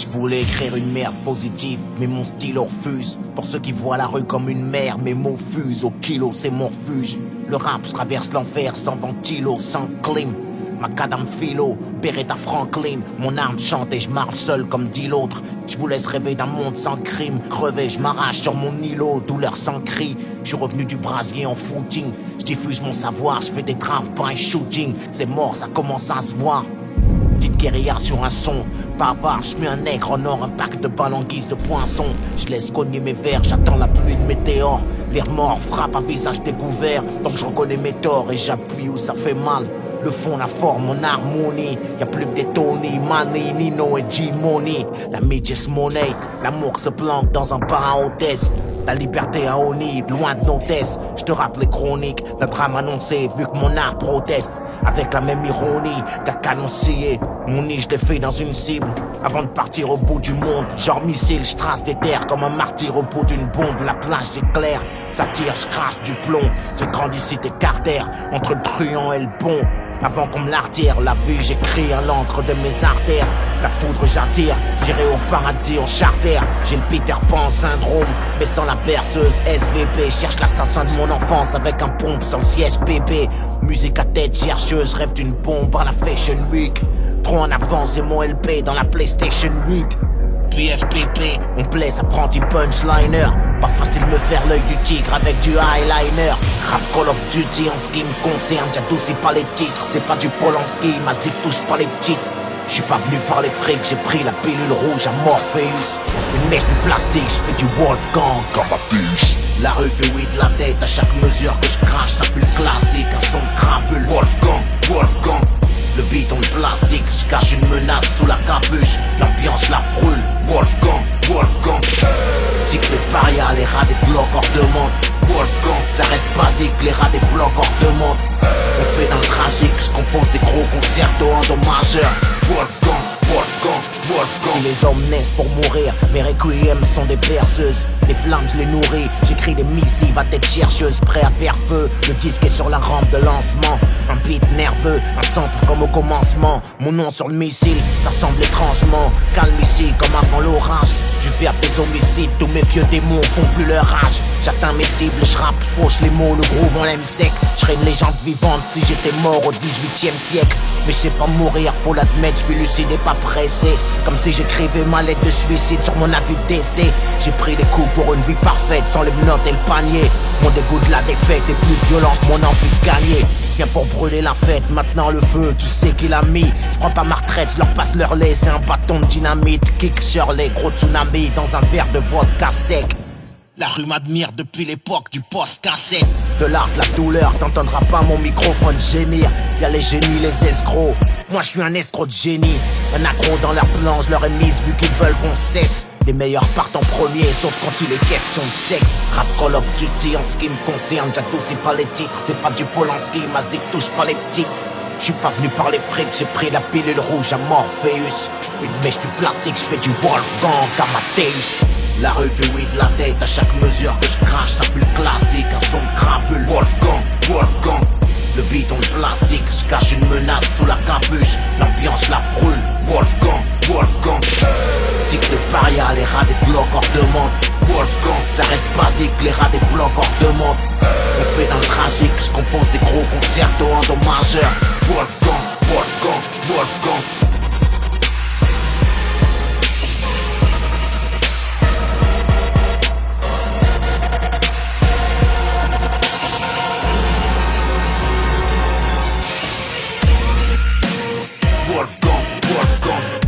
Je voulais écrire une merde positive, mais mon stylo refuse. Pour ceux qui voient la rue comme une mer, mes mots fusent. Au kilo, c'est mon refuge. Le rap, je traverse l'enfer sans ventilo, sans clim. Macadam philo, Beretta Franklin. Mon arme chante et je marche seul comme dit l'autre. Je vous laisse rêver d'un monde sans crime. Crevé, je m'arrache sur mon îlot, douleur sans cri. Je suis revenu du brasier en footing. Je diffuse mon savoir, je fais des graves, pas un shooting. C'est mort, ça commence à se voir. Petite guérilla sur un son, bavard, je mets un nègre en or, un pack de balles en guise de poinçon. Je laisse cogner mes vers, j'attends la pluie de météores. Les remords frappent à visage découvert, donc je reconnais mes torts et j'appuie où ça fait mal. Le fond, la forme, mon harmonie. Y'a plus que des Tony, Manny, Nino et G-Money. La midget's money, l'amour se planque dans un bar à hôtesse. La liberté à Oni, loin de nos tests. Je te rappelle les chroniques, notre âme annoncée, vu que mon art proteste. Avec la même ironie qu'à canoncier. Mon nid, je l'ai fait dans une cible. Avant de partir au bout du monde, genre missile, je trace des terres comme un martyr au bout d'une bombe. La plage c'est clair, ça tire, je crache du plomb. J'ai grandi cité Carter, entre le truand et le bon. Avant qu'on me l'artère, la vie j'écris à l'encre de mes artères. La foudre j'attire, j'irai au paradis en charter. J'ai le Peter Pan syndrome, mais sans la perceuse SVP. Cherche l'assassin de mon enfance avec un pompe sans le siège bébé. Musique à tête chercheuse, rêve d'une bombe à la Fashion Week. Trop en avance et mon LP dans la PlayStation 8. PFPP, on blesse apprenti punchliner. Pas facile de me faire l'œil du tigre avec du eyeliner. Rap Call of Duty en ce qui me concerne, j'adoucis pas les titres. C'est pas du Polanski, ma zig touche pas les petites. J'suis pas venu par les frics, j'ai pris la pilule rouge à Morpheus. Une mèche de plastique, j'fais du Wolfgang comme Amadeus. La rue fait oui de la tête à chaque mesure que je crache, ça pue le classique, un son de crapule. Wolfgang, Wolfgang. Le bidon de plastique, je cache une menace sous la capuche. L'ambiance la brûle, Wolfgang, Wolfgang. Cycle de paria, les rats des blocs hors demande. Wolfgang, ça reste basique, les rats des blocs hors demande. On fait dans le tragique, je compose des gros concertos endommageurs. Wolfgang, Wolfgang, Wolfgang. Si les hommes naissent pour mourir, mes requiem sont des berceuses. Les flammes je les nourris, j'écris des missives à tête chercheuse, prêt à faire feu. Le disque est sur la rampe de lancement. Un beat nerveux, un sample comme au commencement. Mon nom sur le missile, ça semble étrangement calme ici comme avant l'orage. Du verbe des homicides, tous mes vieux démons font plus leur rage. J'atteins mes cibles, je rappe, fauche les mots, le groove on l'aime sec. Je serais une légende vivante si j'étais mort au 18e siècle. Mais je sais pas mourir, faut l'admettre, je suis lucide et pas pressé. Comme si j'écrivais ma lettre de suicide sur mon avis de décès. J'ai pris des coups pour une vie parfaite, sans les menottes et le panier. Mon dégoût de la défaite est plus violent que mon envie de gagner. Viens pour brûler la fête, maintenant le feu, tu sais qui l'a mis. Je prends pas ma retraite, je leur passe leur lait, c'est un bâton de dynamite. Kick sur les gros tsunamis dans un verre de vodka sec. La rue m'admire depuis l'époque du post-cassette. De l'art, de la douleur, t'entendras pas mon microphone gémir. Y'a les génies, les escrocs. Moi je suis un escroc de génie. Un accro dans leur plan, je leur ai mise vu qu'ils veulent qu'on cesse. Les meilleurs partent en premier, sauf quand il est question de sexe. Rap Call of Duty en ce qui me concerne, j'adoucis pas les titres. C'est pas du Polanski, ma zig touche pas les petits. J'suis pas venu par les frics, j'ai pris la pilule rouge à Morpheus. Une mèche du plastique, j'fais du Wolfgang Amadeus. La rue fait oui de la tête à chaque mesure que je crache, ça pue le classique, un son de crapule. Wolfgang, Wolfgang. Le bidon de plastique, je cache une menace sous la capuche. L'ambiance la brûle, Wolfgang, Wolfgang. Cycle de paria, les rats des blocs hors demande. Wolfgang, ça reste basique, les rats des blocs hors demande. On fait dans le tragique, je compose des gros concertos endommageurs. Wolfgang, Wolfgang, Wolfgang. Wolfgang, Wolfgang.